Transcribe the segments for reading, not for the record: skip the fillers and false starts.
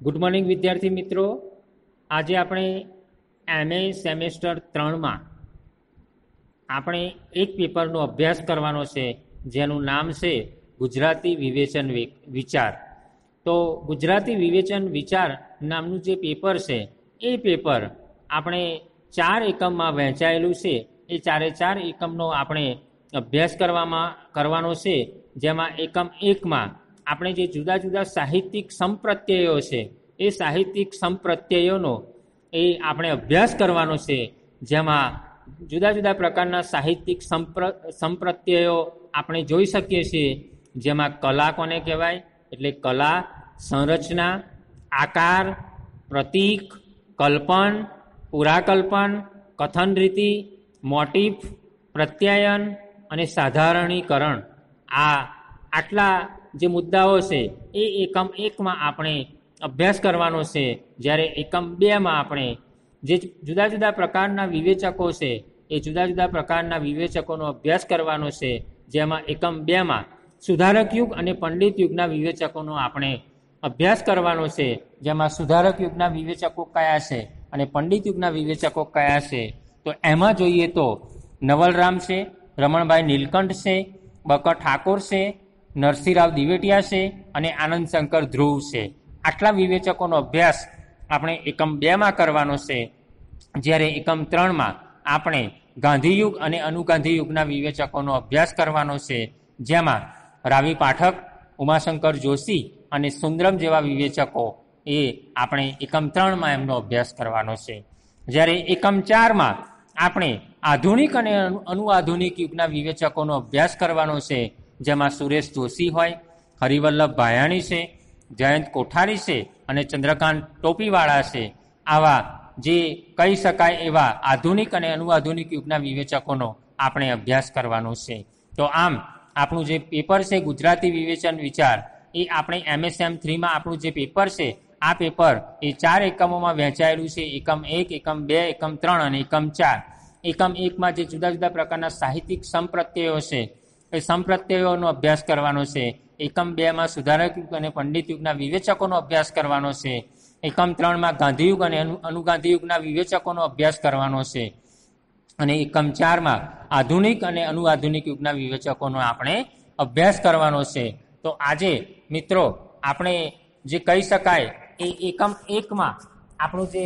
Good morning વિદ્યાર્થી મિત્રો, આજે આપણે MA સેમેસ્ટર 3માં આપણે એક પેપરનો અભ્યાસ કરવાનો છે જેનું નામ છે ગુજરાતી વિવેચન વિચાર. તો ગુજરાતી વિવેચન વિચાર નામનું જે પેપર છે એ પેપર આપણે 4 એકમમાં વહેંચાયેલું છે. એ 4 એકમનો આપણે અભ્યાસ કરવાનો છે. જેમાં એકમ 1માં આપણે જે જુદા જુદા સાહિત્યિક સંપ્રત્યયો છે એ સાહિત્યિક સંપ્રત્યયોનો એ આપણે અભ્યાસ કરવાનો છે. જેમાં જુદા જુદા પ્રકારના સાહિત્યિક સંપ્રત્યયો આપણે જોઈ શકીએ છીએ. જેમાં કલા કોને કહેવાય, એટલે કલા, સંરચના, આકાર, પ્રતીક, કલ્પન, પુરાકલ્પન, કથન રીતિ, મોટિફ, પ્રત્યાયન અને સાધારણીકરણ. આટલા જે મુદ્દાઓ છે એ એકમ 1માં આપણે અભ્યાસ કરવાનો છે. જ્યારે એકમ 2માં આપણે જે જુદા જુદા પ્રકારના વિવેચકો છે એ જુદા જુદા પ્રકારના વિવેચકોનો અભ્યાસ કરવાનો છે. જેમાં એકમ 2માં સુધારક યુગ અને પંડિત યુગના વિવેચકોનો આપણે અભ્યાસ કરવાનો છે. જેમાં સુધારક યુગના વિવેચકો કયા છે અને પંડિત યુગના વિવેચકો કયા છે. તો એમાં જોઈએ તો નવલરામ છે, રમણભાઈ નીલકંઠ છે, બકર ઠાકોર છે, નરસિંહરાવ દિવેટિયા છે અને આનંદશંકર ધ્રુવ છે. આટલા વિવેચકોનો અભ્યાસ આપણે એકમ 2માં કરવાનો છે. જ્યારે એકમ 3માં આપણે ગાંધીયુગ અને અનુગાંધીયુગના વિવેચકોનો અભ્યાસ કરવાનો છે. જેમાં રાવી પાઠક, ઉમાશંકર જોશી અને સુંદરમ જેવા વિવેચકો એ આપણે એકમ 3માં એમનો અભ્યાસ કરવાનો છે. જ્યારે એકમ 4માં આપણે આધુનિક અને અનુઆધુનિક યુગના વિવેચકોનો અભ્યાસ કરવાનો છે. જેમાં સુરેશ જોશી હોય, હરિવલ્લભ ભાયાણી છે, જયંત કોઠારી છે અને ચંદ્રકાંત ટોપીવાળા છે. આવા જે કહી શકાય એવા આધુનિક અને અનુઆધુનિક યુગના વિવેચકોનો આપણે અભ્યાસ કરવાનો છે. તો આમ આપણું જે પેપર છે ગુજરાતી વિવેચન વિચાર, એ આપણે MSM 3માં આપણું જે પેપર છે આ પેપર એ 4 એકમોમાં વહેંચાયેલું છે. એકમ 1, એકમ 2, એકમ 3 અને એકમ 4. એકમ 1માં જે જુદા જુદા પ્રકારના સાહિત્યિક સંપ્રત્યયો છે એ સંપ્રત્યયોનો અભ્યાસ કરવાનો છે. એકમ 2માં સુધારક યુગ અને પંડિત યુગના વિવેચકોનો અભ્યાસ કરવાનો છે. એકમ 3માં ગાંધીયુગ અને અનુગાંધીયુગના વિવેચકોનો અભ્યાસ કરવાનો છે. અને એકમ 4માં આધુનિક અને અનુઆધુનિક યુગના વિવેચકોનો આપણે અભ્યાસ કરવાનો છે. તો આજે મિત્રો આપણે જે કહી શકાય એ એકમ 1માં આપણું જે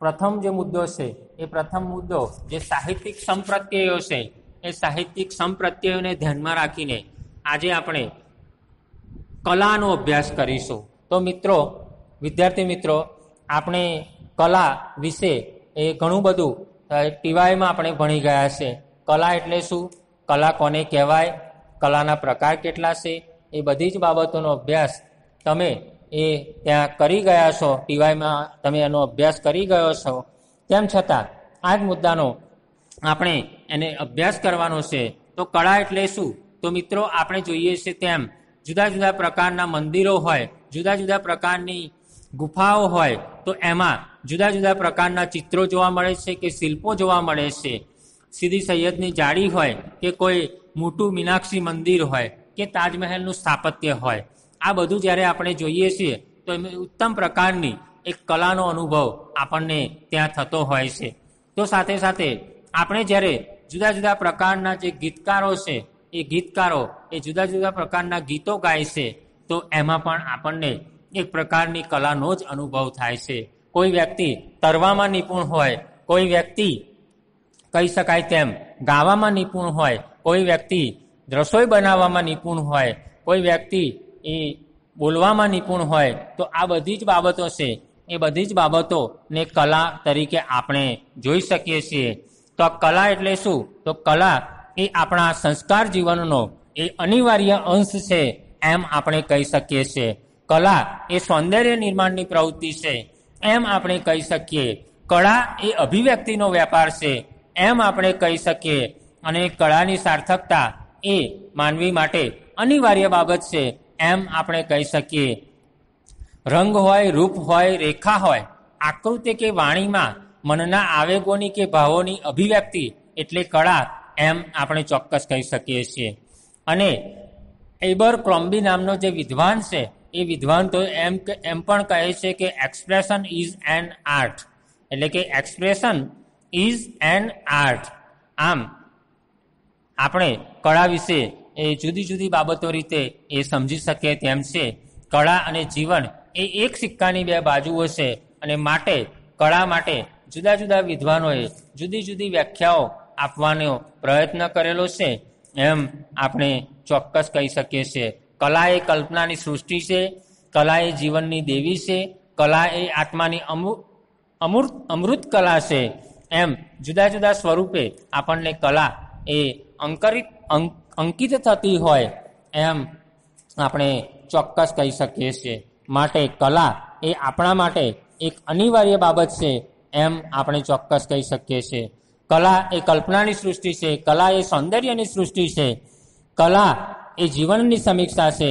પ્રથમ જે મુદ્દો છે એ પ્રથમ મુદ્દો જે સાહિત્યિક સંપ્રત્યયો છે એ સાહિત્યિક સંપ્રત્યયોને ધ્યાનમાં રાખીને આજે આપણે કલાનો અભ્યાસ કરીશું. તો મિત્રો, વિદ્યાર્થી મિત્રો, આપણે કલા વિશે એ ઘણું બધું ટીવાયમાં આપણે ભણી ગયા છે. કલા એટલે શું, કલા કોને કહેવાય, કલાના પ્રકાર કેટલા છે, એ બધી જ બાબતોનો અભ્યાસ તમે એ ત્યાં કરી ગયા છો. ટીવાયમાં તમે એનો અભ્યાસ કરી ગયો છો. તેમ છતાં આ જ મુદ્દાનો આપણે એને અભ્યાસ કરવાનો છે. તો કળા એટલે શું? તો મિત્રો આપણે જોઈએ છીએ તેમ જુદા જુદા પ્રકારના મંદિરો હોય, જુદા જુદા પ્રકારની ગુફાઓ હોય, તો એમાં જુદા જુદા પ્રકારના ચિત્રો જોવા મળે છે કે શિલ્પો જોવા મળે છે. સીદી સૈયદની જાળી હોય કે કોઈ મોટું મીનાક્ષી મંદિર હોય કે તાજમહેલનું સ્થાપત્ય હોય, આ બધું જ્યારે આપણે જોઈએ છીએ તો એમાં ઉત્તમ પ્રકારની એક કલાનો અનુભવ આપણને ત્યાં થતો હોય છે. તો સાથે સાથે આપણે જ્યારે જુદા જુદા પ્રકારના જે ગીતકારો છે એ ગીતકારો એ જુદા જુદા પ્રકારના ગીતો ગાય છે, તો એમાં પણ આપણને એક પ્રકારની કલાનો જ અનુભવ થાય છે. કોઈ વ્યક્તિ તરવામાં નિપુણ હોય, કોઈ વ્યક્તિ કહી શકાય તેમ ગાવામાં નિપુણ હોય, કોઈ વ્યક્તિ રસોઈ બનાવવામાં નિપુણ હોય, કોઈ વ્યક્તિ એ બોલવામાં નિપુણ હોય, તો આ બધી જ બાબતો છે એ બધી જ બાબતોને કલા તરીકે આપણે જોઈ શકીએ છીએ. તો કલા એટલે શું? તો કલા એ આપણા સંસ્કાર જીવનનો એ અનિવાર્ય અંશ છે એમ આપણે કહી શકીએ છીએ. કલા એ સૌંદર્ય નિર્માણની પ્રવૃત્તિ છે એમ આપણે કહી શકીએ. કળા એ અભિવ્યક્તિનો વેપાર છે એમ આપણે કહી શકીએ. અને કળાની સાર્થકતા એ માનવી માટે અનિવાર્ય બાબત છે એમ આપણે કહી શકીએ. રંગ હોય, રૂપ હોય, રેખા હોય, આકૃતિ કે વાણીમાં મનના આવેગોની કે ભાવોની અભિવ્યક્તિ એટલે કળા એમ આપણે ચોક્કસ કહી શકીએ છીએ. અને એબર ક્રોમ્બી નામનો જે વિદ્વાન છે એ વિદ્વાન તો એમ પણ કહે છે કે એક્સપ્રેશન ઇઝ એન આર્ટ, એટલે કે એક્સપ્રેશન ઇઝ એન આર્ટ. આમ આપણે કળા વિશે એ જુદી જુદી બાબતો રીતે એ સમજી શકીએ તેમ છે. કળા અને જીવન એ એક સિક્કાની બે બાજુઓ છે, અને માટે કળા માટે જુદા જુદા વિદ્વાનોએ જુદી જુદી વ્યાખ્યાઓ આપવાનો પ્રયત્ન કરેલો છે એમ આપણે ચોક્કસ કહી શકીએ છીએ. કલા એ કલ્પનાની સૃષ્ટિ છે, કલા એ જીવનની દેવી છે, કલા એ આત્માની અમૃત કલા છે. એમ જુદા જુદા સ્વરૂપે આપણને કલા એ અંકિત થતી હોય એમ આપણે ચોક્કસ કહી શકીએ છીએ. માટે કલા એ આપણા માટે એક અનિવાર્ય બાબત છે એમ આપણે ચોક્કસ કહી શકીએ છીએ. કલા એ કલ્પનાની સૃષ્ટિ છે, કલા એ સૌંદર્યની સૃષ્ટિ છે, કલા એ જીવનની સમીક્ષા છે,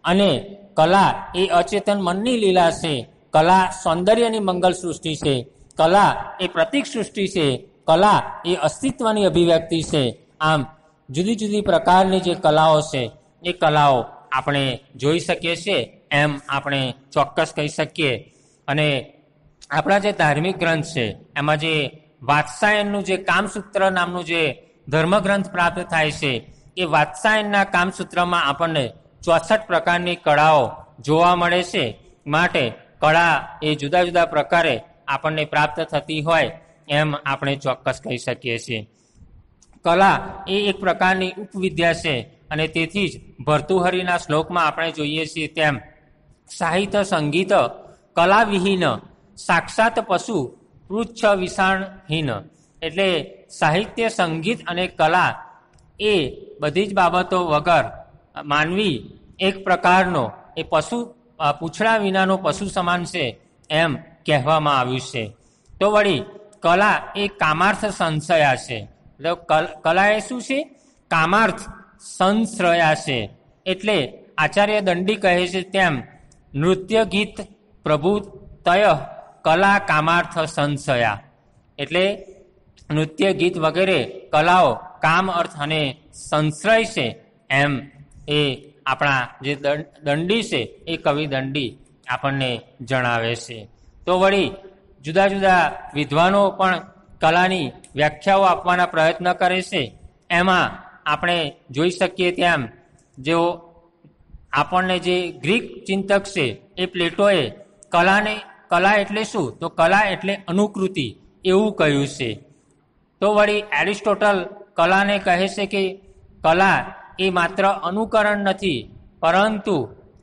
અને કલા એ અચેતન મનની લીલા છે, કલા સૌંદર્યની મંગલ સૃષ્ટિ છે, કલા એ પ્રતીક સૃષ્ટિ છે, કલા એ અસ્તિત્વની અભિવ્યક્તિ છે. આમ જુદી જુદી પ્રકારની જે કલાઓ છે એ કલાઓ આપણે જોઈ શકીએ છીએ એમ આપણે ચોક્કસ કહી શકીએ. અને આપણા જે ધાર્મિક ગ્રંથ છે એમાં જે વાત્સાયનનું જે કામસૂત્ર નામનું જે ધર્મગ્રંથ પ્રાપ્ત થાય છે, એ વાત્સાયનના કામસૂત્રમાં આપણને 64 પ્રકારની કળાઓ જોવા મળે છે. માટે કળા એ જુદા જુદા પ્રકારે આપણને પ્રાપ્ત થતી હોય એમ આપણે ચોક્કસ કહી શકીએ છીએ. કલા એ એક પ્રકારની ઉપવિદ્યા છે, અને તેથી જ ભર્તુહરિના શ્લોકમાં આપણે જોઈએ છીએ તેમ સાહિત્ય સંગીત કલા વિહીન સાક્ષાત પશુ પૃચ્છ વિષાણહીન. એટલે સાહિત્ય, સંગીત અને કલા એ બધી જ બાબતો વગર માનવી એક પ્રકારનો એ પશુ પૂંછડા વિનાનો પશુ સમાન છે એમ કહેવામાં આવ્યું છે. તો વળી કલા એ કામાર્થ સંશયા છે. એટલે કલા એ શું છે? કામાર્થ સંશ્રયા છે. એટલે આચાર્ય દંડી કહે છે તેમ નૃત્ય ગીત પ્રભુતય કલા કામાર્થ સંશયા. એટલે નૃત્ય ગીત વગેરે કલાઓ કામ, અર્થ અને સંશ્રય છે એમ એ આપણા જે દંડી છે એ કવિ દંડી આપણને જણાવે છે. તો વળી જુદા જુદા વિદ્વાનો પણ કલાની વ્યાખ્યાઓ આપવાના પ્રયત્ન કરે છે. એમાં આપણે જોઈ શકીએ તેમ જેઓ આપણને જે ગ્રીક ચિંતક છે એ પ્લેટોએ કલા એટલે શું? તો કલા એટલે અનુકૃતિ એવું કહ્યું છે. તો વળી એરિસ્ટોટલ કલાને કહે છે કે કલા એ માત્ર અનુકરણ નથી, પરંતુ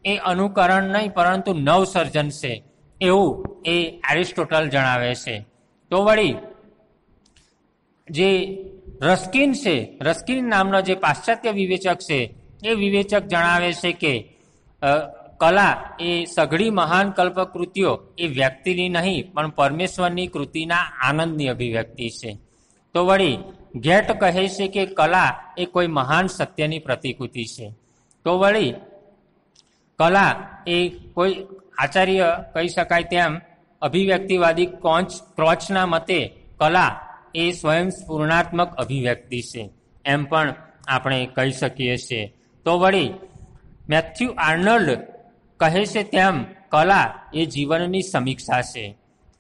એ અનુકરણ નહીં પરંતુ નવસર્જન છે એવું એ એરિસ્ટોટલ જણાવે છે. તો વળી જે રસ્કિન છે, રસ્કિન નામનો જે પાશ્ચાત્ય વિવેચક છે, એ વિવેચક જણાવે છે કે કલા એ સઘળી મહાન કલ્પકૃતિઓ એ વ્યક્તિની નહીં પણ પરમેશ્વરની કૃતિના આનંદની અભિવ્યક્તિ છે. તો વળી ગેટ કહે છે કે કલા એ કોઈ મહાન સત્યની પ્રતિકૃતિ છે. તો વળી કલા એ કોઈ આચાર્ય કહી શકાય તેમ અભિવ્યક્તિવાદી ક્રોચના મતે કલા એ સ્વયં સ્ફુરણાત્મક અભિવ્યક્તિ છે એમ પણ આપણે કહી શકીએ છીએ. તો વળી મેથ્યુ આર્નલ્ડ કહે છે તેમ કલા એ જીવનની સમીક્ષા છે.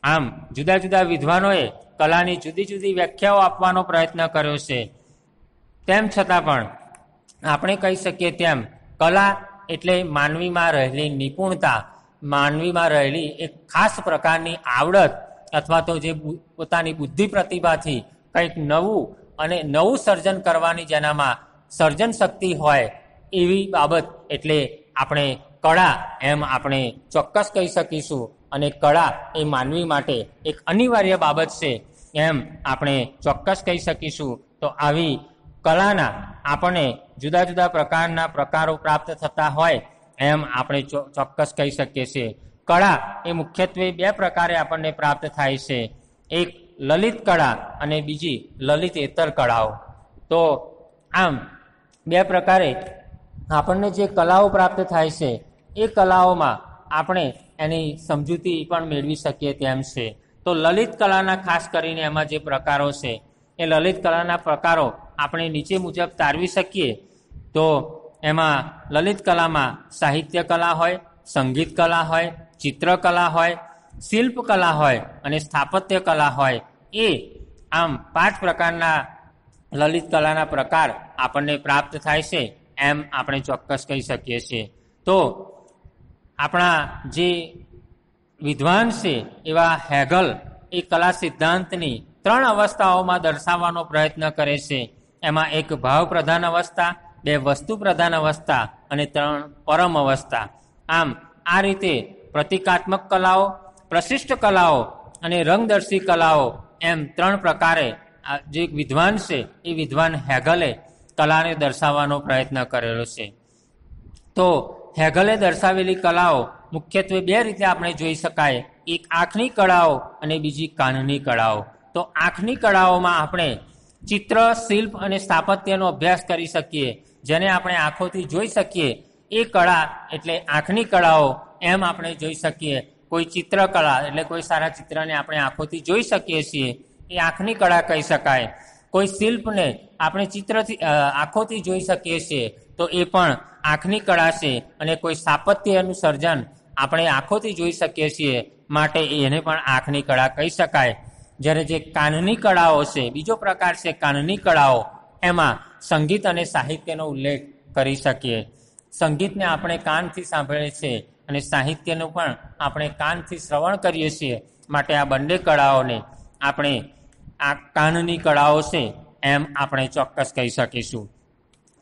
આમ જુદા જુદા વિદ્વાનોએ કલાની જુદી જુદી વ્યાખ્યાઓ આપવાનો પ્રયત્ન કર્યો છે. તેમ છતાં પણ આપણે કહી શકીએ તેમ કલા એટલે માનવીમાં રહેલી નિપુણતા, માનવીમાં રહેલી એક ખાસ પ્રકારની આવડત, અથવા તો જે પોતાની બુદ્ધિ પ્રતિભાથી કંઈક નવું અને નવું સર્જન કરવાની જેનામાં સર્જન શક્તિ હોય એવી બાબત એટલે આપણે કળા એમ આપણે ચોક્કસ કહી શકીશું. અને કળા એ માનવી માટે એક અનિવાર્ય બાબત છે એમ આપણે ચોક્કસ કહી શકીશું. તો આવી કલાના આપણને જુદા જુદા પ્રકારના પ્રકારો પ્રાપ્ત થતા હોય એમ આપણે ચોક્કસ કહી શકીએ છીએ. કળા એ મુખ્યત્વે બે પ્રકારે આપણને પ્રાપ્ત થાય છે. એક લલિત કળા અને બીજી લલિતેતર કળાઓ. તો આમ બે પ્રકારે આપણને જે કલાઓ પ્રાપ્ત થાય છે એ કલાઓમાં આપણે એની સમજૂતી પણ મેળવી શકીએ તેમ છે. તો લલિત કલાના ખાસ કરીને એમાં જે પ્રકારો છે એ લલિત કલાના પ્રકારો આપણે નીચે મુજબ તારવી શકીએ. તો એમાં લલિત કલામાં સાહિત્ય કલા હોય, સંગીત કલા હોય, ચિત્રકલા હોય, શિલ્પકલા હોય અને સ્થાપત્ય કલા હોય. એ આમ 5 પ્રકારના લલિત કલાના પ્રકાર આપણને પ્રાપ્ત થાય છે એમ આપણે ચોક્કસ કહી શકીએ છીએ. તો આપણા જે વિદ્વાન છે એવા હેગલ એ કલા સિદ્ધાંતની 3 અવસ્થાઓમાં દર્શાવવાનો પ્રયત્ન કરે છે. એમાં એક ભાવ પ્રધાન અવસ્થા, 2 વસ્તુ પ્રધાન અવસ્થા અને 3 પરમ અવસ્થા. આમ આ રીતે પ્રતિકાત્મક કલાઓ, પ્રશિષ્ટ કલાઓ અને રંગદર્શી કલાઓ એમ 3 પ્રકારે જે વિદ્વાન છે એ વિદ્વાન હેગલે કલાને દર્શાવવાનો પ્રયત્ન કરેલો છે. તો હેગલે દર્શાવેલી કલાઓ મુખ્યત્વે 2 રીતે આપણે જોઈ શકાય. એક આંખની કળાઓ અને બીજી કાનની કળાઓ. તો આંખની કળાઓમાં આપણે ચિત્ર, શિલ્પ અને સ્થાપત્યનો અભ્યાસ કરી શકીએ, જેને આપણે આંખોથી જોઈ શકીએ. એ કળા એટલે આંખની કળાઓ એમ આપણે જોઈ શકીએ. કોઈ ચિત્રકળા એટલે કોઈ સારા ચિત્રને આપણે આંખોથી જોઈ શકીએ છીએ, એ આંખની કળા કહી શકાય. કોઈ શિલ્પને આપણે ચિત્રથી આંખોથી જોઈ શકીએ છીએ, તો એ પણ આંખની કળા છે. અને કોઈ સ્થાપત્યનું સર્જન આપણે આંખોથી જોઈ શકીએ છીએ, માટે એને પણ આંખની કળા કહી શકાય. જ્યારે જે કાનની કળાઓ છે, બીજો પ્રકાર છે કાનની કળાઓ, એમાં સંગીત અને સાહિત્યનો ઉલ્લેખ કરી શકીએ. સંગીતને આપણે કાનથી સાંભળીએ છીએ અને સાહિત્યનું પણ આપણે કાનથી શ્રવણ કરીએ છીએ, માટે આ બંને કળાઓને આપણે આ કાનની કળાઓ છે એમ આપણે ચોક્કસ કહી શકીશું.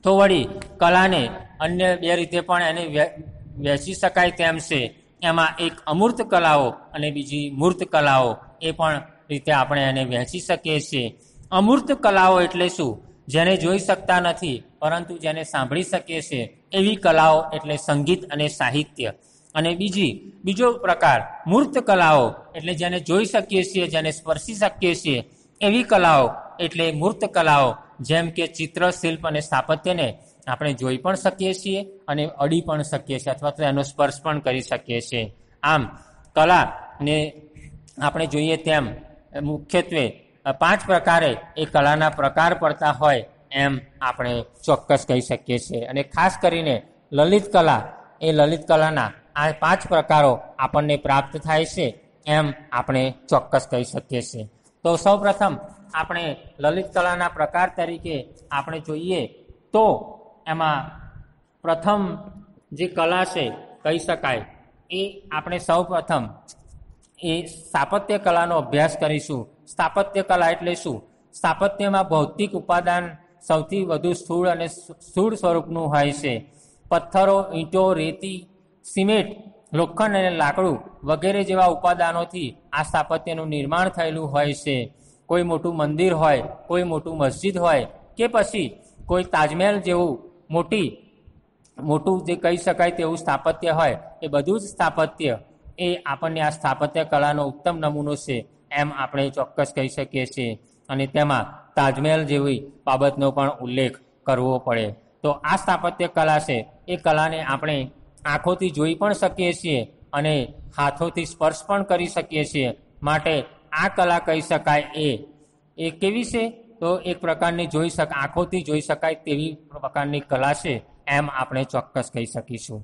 તો વળી કલાને અન્ય 2 રીતે પણ એને વહેંચી શકાય તેમ છે. એમાં એક અમૂર્ત કલાઓ અને બીજી મૂર્ત કલાઓ, એ પણ રીતે આપણે એને વહેંચી શકીએ છીએ. અમૂર્ત કલાઓ એટલે શું? જેને જોઈ શકતા નથી પરંતુ જેને સાંભળી શકીએ છીએ, એવી કલાઓ એટલે સંગીત અને સાહિત્ય. અને બીજો પ્રકાર મૂર્ત કલાઓ એટલે જેને જોઈ શકીએ છીએ, જેને સ્પર્શી શકીએ છીએ, એવી કલાઓ એટલે મૂર્ત કલાઓ. જેમ કે ચિત્ર, શિલ્પ અને સ્થાપત્યને આપણે જોઈ પણ શકીએ છીએ અને અડી પણ શકીએ છીએ, અથવા તો એનો સ્પર્શ પણ કરી શકીએ છીએ. આમ કલાને આપણે જોઈએ તેમ મુખ્યત્વે 5 પ્રકારે એ કલાના પ્રકાર પડતા હોય એમ આપણે ચોક્કસ કહી શકીએ છીએ. અને ખાસ કરીને લલિત કલા, એ લલિત કલાના આ 5 પ્રકારો આપણને પ્રાપ્ત થાય છે એમ આપણે ચોક્કસ કહી શકીએ છીએ. તો સૌપ્રથમ આપણે લલિત કલાના પ્રકાર તરીકે આપણે જોઈએ તો એમાં પ્રથમ જે કલા છે કહી શકાય, એ આપણે સૌપ્રથમ એ સ્થાપત્ય કલાનો અભ્યાસ કરીશું. સ્થાપત્ય કલા એટલે શું? સ્થાપત્યમાં ભૌતિક ઉપાદાન સૌથી વધુ સ્થૂળ અને સ્થૂળ સ્વરૂપનું હોય છે. પથ્થરો, ઈંટો, રેતી, સિમેન્ટ, લોખંડ અને લાકડું વગેરે જેવા ઉપાદાનોથી આ સ્થાપત્યનું નિર્માણ થયેલું હોય છે. કોઈ મોટું મંદિર હોય, કોઈ મોટું મસ્જિદ હોય, કે પછી કોઈ તાજમહેલ જેવું મોટું જે કહી શકાય તેવું સ્થાપત્ય હોય, એ બધું જ સ્થાપત્ય એ આપણને આ સ્થાપત્ય કલાનો ઉત્તમ નમૂનો છે એમ આપણે ચોક્કસ કહી શકીએ છીએ. અને તેમાં તાજમહેલ જેવી બાબતનો પણ ઉલ્લેખ કરવો પડે. તો આ સ્થાપત્ય કલા છે, એ કલાને આપણે આંખોથી જોઈ પણ શકીએ છીએ અને હાથોથી સ્પર્શ પણ કરી શકીએ છીએ. માટે આ કલા કહી શકાય. એ કેવી છે? તો એક પ્રકારની આંખોથી જોઈ શકાય તેવી પ્રકારની કલા છે એમ આપણે ચોક્કસ કહી શકીશું.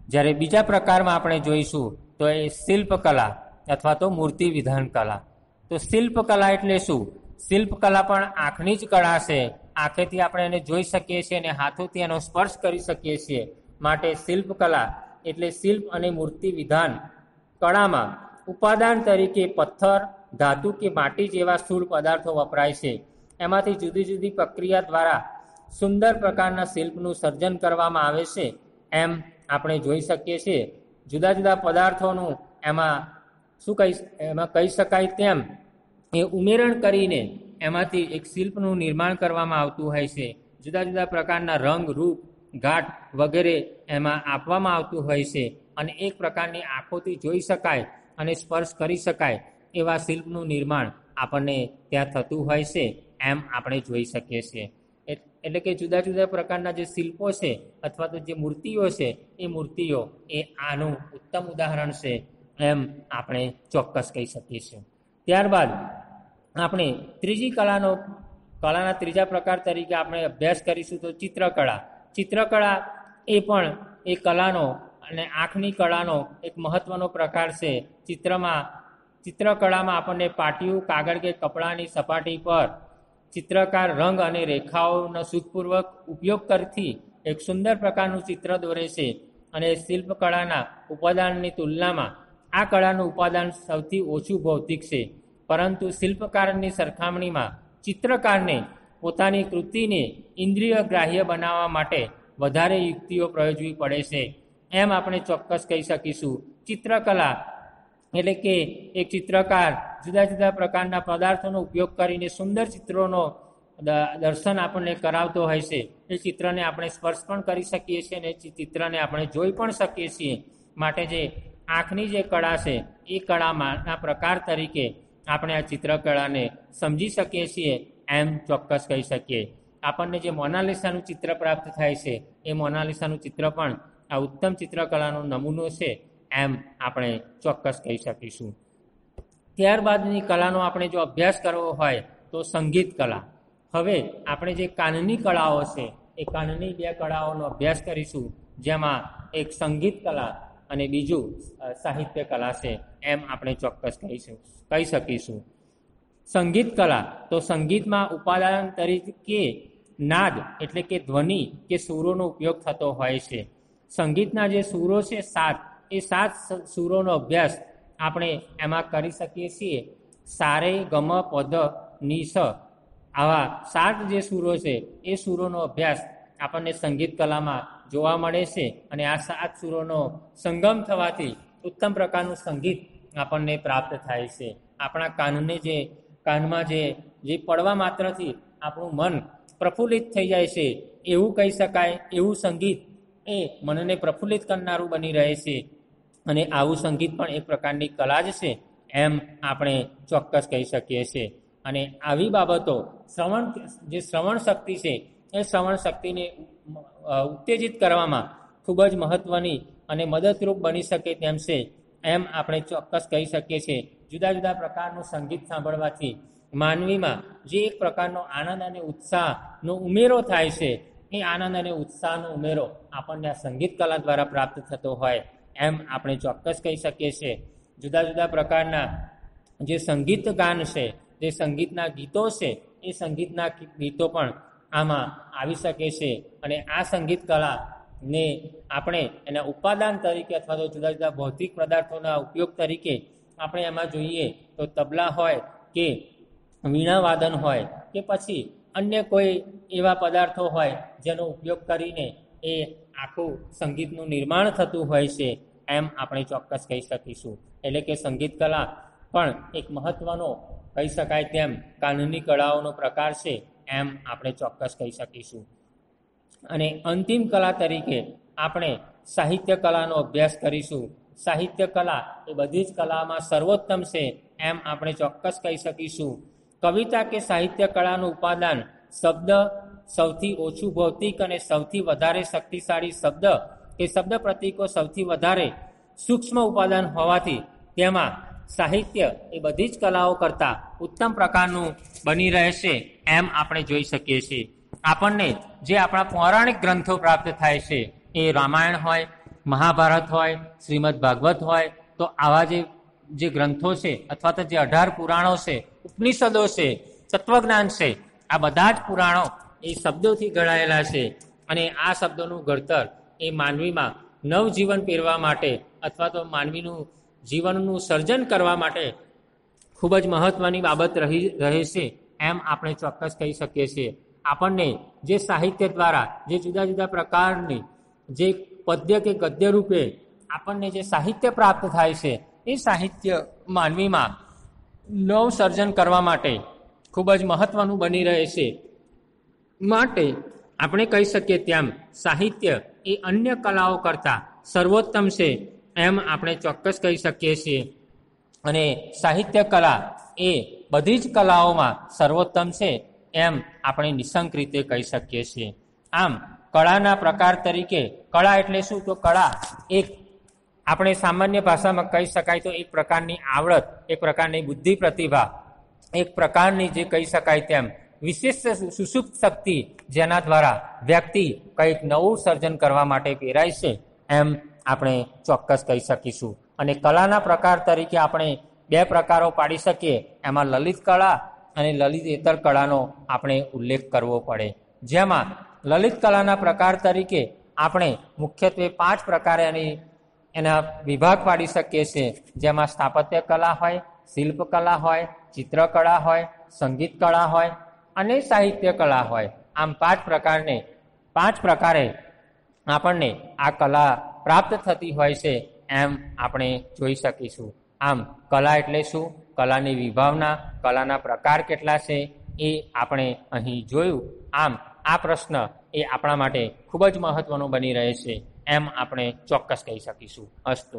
જ્યારે બીજા પ્રકારમાં આપણે જોઈશું તો એ શિલ્પકલા અથવા તો મૂર્તિ વિધાન કલા. તો શિલ્પકલા એટલે શું? શિલ્પકલા પણ આંખની જ કળા છે. આંખેથી આપણે એને જોઈ શકીએ છીએ અને હાથોથી એનો સ્પર્શ કરી શકીએ છીએ. માટે શિલ્પકલા એટલે શિલ્પ અને મૂર્તિ વિધાન કળામાં ઉપાદાન તરીકે પથ્થર, ધાતુ કે માટી જેવા સ્થૂળ પદાર્થો વપરાય છે. એમાંથી જુદી જુદી પ્રક્રિયા દ્વારા સુંદર પ્રકારના શિલ્પનું સર્જન કરવામાં આવે છે એમ આપણે જોઈ શકીએ છીએ. જુદા જુદા પદાર્થોનું એમાં કહી શકાય તેમ એ ઉમેરણ કરીને એમાંથી એક શિલ્પનું નિર્માણ કરવામાં આવતું હોય છે. જુદા જુદા પ્રકારના રંગ, રૂપ, ઘાટ વગેરે એમાં આપવામાં આવતું હોય છે. અને એક પ્રકારની આંખોથી જોઈ શકાય અને સ્પર્શ કરી શકાય એવા શિલ્પનું નિર્માણ આપણને ત્યાં થતું હોય છે એમ આપણે જોઈ શકીએ છીએ. એટલે કે જુદા જુદા પ્રકારના જે શિલ્પો છે અથવા તો જે મૂર્તિઓ છે, એ મૂર્તિઓ એ આનું ઉત્તમ ઉદાહરણ છે એમ આપણે ચોક્કસ કહી શકીએ છીએ. ત્યારબાદ આપણે ત્રીજી કલાના ત્રીજા પ્રકાર તરીકે આપણે અભ્યાસ કરીશું તો ચિત્રકળા. ચિત્રકળા એ પણ એ કલાનો અને આંખની કળાનો એક મહત્વનો પ્રકાર છે. ચિત્રકળામાં આપણને પાટિયું, કાગળ કે કપડાની સપાટી પર ચિત્રકાર રંગ અને રેખાઓનો સુખપૂર્વક ઉપયોગ કરતી એક સુંદર પ્રકારનું ચિત્ર દોરે છે. અને શિલ્પકળાના ઉપાદાનની તુલનામાં આ કળાનું ઉપાદાન સૌથી ઓછું ભૌતિક છે, પરંતુ શિલ્પકારની સરખામણીમાં ચિત્રકારને પોતાની કૃતિને ઇન્દ્રિય ગ્રાહ્ય બનાવવા માટે વધારે યુક્તિઓ પ્રયોજવી પડે છે, એમ આપણે ચોક્કસ કહી શકીશું. ચિત્રકલા એટલે કે એક ચિત્રકાર જુદા જુદા પ્રકારના પદાર્થોનો ઉપયોગ કરીને સુંદર ચિત્રોનો દર્શન આપણને કરાવતો હોય છે. એ ચિત્રને આપણે સ્પર્શ પણ કરી શકીએ છીએ અને ચિત્રને આપણે જોઈ પણ શકીએ છીએ. માટે જે આંખની જે કળા છે એ કળાના પ્રકાર તરીકે આપણે આ ચિત્રકળાને સમજી શકીએ છીએ એમ ચોક્કસ કહી શકીએ. આપણને જે મોનાલિસાનું ચિત્ર પ્રાપ્ત થાય છે એ મોનાલિસાનું ચિત્ર પણ આ ઉત્તમ ચિત્રકળાનો નમૂનો છે એમ આપણે ચોક્કસ કહી શકીશું. ત્યારબાદની કલાનો આપણે જો અભ્યાસ કરવો હોય તો સંગીત કલા. હવે આપણે જે કાનની કળાઓ છે એ કાનની બે કળાઓનો અભ્યાસ કરીશું, જેમાં એક સંગીત કલા અને બીજું સાહિત્ય કલા છે એમ આપણે ચોક્કસ કહી શકીશું. સંગીત કલા તો સંગીતમાં ઉપાદાન તરીકે નાદ એટલે કે ધ્વનિ કે સૂરોનો ઉપયોગ થતો હોય છે. સંગીતના જે સૂરો છે એ સાત સૂરોનો અભ્યાસ આપણે એમાં કરી શકીએ છીએ. સારે, ગમ, પદ, ની, સ આવા 7 જે સૂરો છે એ સૂરોનો અભ્યાસ આપણને સંગીત કલામાં જોવા મળે છે. અને આ 7 સૂરોનો સંગમ થવાથી ઉત્તમ પ્રકારનું સંગીત આપણને પ્રાપ્ત થાય છે. આપણા કાનમાં જે પડવા માત્રથી આપણું મન પ્રફુલ્લિત થઈ જાય છે એવું કહી શકાય. એવું સંગીત એ મનને પ્રફુલ્લિત કરનારું બની રહે છે. અને આવું સંગીત પણ એક પ્રકારની કલા જ છે એમ આપણે ચોક્કસ કહી શકીએ છીએ. અને આવી બાબતો શ્રવણ શક્તિ છે એ શ્રવણ શક્તિને ઉત્તેજિત કરવામાં ખૂબ જ મહત્વની અને મદદરૂપ બની શકે તેમ છે એમ આપણે ચોક્કસ કહી શકીએ છીએ. જુદા જુદા પ્રકારનું સંગીત સાંભળવાથી માનવીમાં જે એક પ્રકારનો આનંદ અને ઉત્સાહનો ઉમેરો થાય છે એ આનંદ અને ઉત્સાહનો ઉમેરો આપણને આ સંગીત કલા દ્વારા પ્રાપ્ત થતો હોય એમ આપણે ચોક્કસ કહી શકીએ છીએ. જુદા જુદા પ્રકારના જે સંગીત ગાન છે, જે સંગીતના ગીતો છે, એ સંગીતના ગીતો પણ આમાં આવી શકે છે. અને આ સંગીત કલાને આપણે એના ઉપાદાન તરીકે અથવા તો જુદા જુદા ભૌતિક પદાર્થોના ઉપયોગ તરીકે આપણે એમાં જોઈએ તો તબલા હોય કે વીણાવાદન હોય કે પછી અન્ય કોઈ એવા પદાર્થો હોય જેનો ઉપયોગ કરીને એ આખું સંગીતનું નિર્માણ થતું હોય છે એમ આપણે ચોક્કસ કહી શકીશું. એટલે કે સંગીત કલા પણ એક મહત્વનો કહી શકાય તેમ કાનૂની કળાઓનો પ્રકાર છે એમ આપણે ચોક્કસ કહી શકીશું. અને અંતિમ કલા તરીકે આપણે સાહિત્ય કલાનો અભ્યાસ કરીશું. સાહિત્ય કલા એ બધી જ કલામાં સર્વોત્તમ છે એમ આપણે ચોક્કસ કહી શકીશું. કવિતા કે સાહિત્ય કળાનું ઉપાદાન શબ્દ, સૌથી ઓછું ભૌતિક અને સૌથી વધારે શક્તિશાળી શબ્દ કે શબ્દ પ્રતીકો સૌથી વધારે સૂક્ષ્મ ઉપાદાન હોવાથી તેમાં સાહિત્ય એ બધી જ કલાઓ કરતાં ઉત્તમ પ્રકારનું બની રહેશે એમ આપણે જોઈ શકીએ છીએ. આપણને જે આપણા પૌરાણિક ગ્રંથો પ્રાપ્ત થાય છે એ રામાયણ હોય, મહાભારત હોય, શ્રીમદ ભાગવત હોય, તો આવા જે ગ્રંથો છે અથવા તો જે 18 પુરાણો છે, ઉપનિષદો છે, તત્વજ્ઞાન છે, આ બધા જ પુરાણો એ શબ્દોથી ઘડાયેલા છે. અને આ શબ્દોનું ઘડતર એ માનવીમાં નવજીવન પહેરવા માટે અથવા તો માનવીનું જીવનનું સર્જન કરવા માટે ખૂબ જ મહત્વની બાબત રહે છે એમ આપણે ચોક્કસ કહી શકીએ છીએ. આપણને જે સાહિત્ય દ્વારા જે જુદા જુદા પ્રકારની જે પદ્ય કે ગદ્ય રૂપે આપણને જે સાહિત્ય પ્રાપ્ત થાય છે એ સાહિત્ય માનવીમાં નવ સર્જન કરવા માટે ખૂબ જ મહત્વનું બની રહે છે. માટે આપણે કહી શકીએ તેમ સાહિત્ય એ અન્ય કલાઓ કરતાં સર્વોત્તમ છે એમ આપણે ચોક્કસ કહી શકીએ છીએ. અને સાહિત્ય કલા એ બધી જ કલાઓમાં સર્વોત્તમ છે એમ આપણે નિશંક રીતે કહી શકીએ છીએ. આમ કળાના પ્રકાર તરીકે કળા એટલે શું? તો કળા એક આપણે સામાન્ય ભાષામાં કહી શકાય તો એક પ્રકારની આવડત, એક પ્રકારની બુદ્ધિ પ્રતિભા, એક પ્રકારની જે કહી શકાય તેમ વિશિષ્ટ સુષુપ્ત શક્તિ જેના દ્વારા વ્યક્તિ કંઈક નવું સર્જન કરવા માટે પ્રેરાય છે એમ આપણે ચોક્કસ કહી શકીશું. અને કલાના પ્રકાર તરીકે આપણે બે પ્રકારો પાડી શકીએ. એમાં લલિત કળા અને લલિતેતર કળાનો આપણે ઉલ્લેખ કરવો પડે. જેમાં લલિત કલાના પ્રકાર તરીકે આપણે મુખ્યત્વે 5 પ્રકારે એના વિભાગ પાડી શકીએ છીએ. જેમાં સ્થાપત્ય કલા હોય, શિલ્પકલા હોય, ચિત્રકળા હોય, સંગીત કળા હોય અને સાહિત્ય કળા હોય. આમ 5 પ્રકારે આપણને આ કલા પ્રાપ્ત થતી હોય છે એમ આપણે જોઈ શકીશું. આમ કલા એટલે શું, કલાની વિભાવના, કલાના પ્રકાર કેટલા છે એ આપણે અહીં જોયું. આમ આ પ્રશ્ન એ આપણા માટે ખૂબ જ મહત્વનો બની રહે છે એમ આપણે ચોક્કસ કહી શકીશું. અસ્તુ.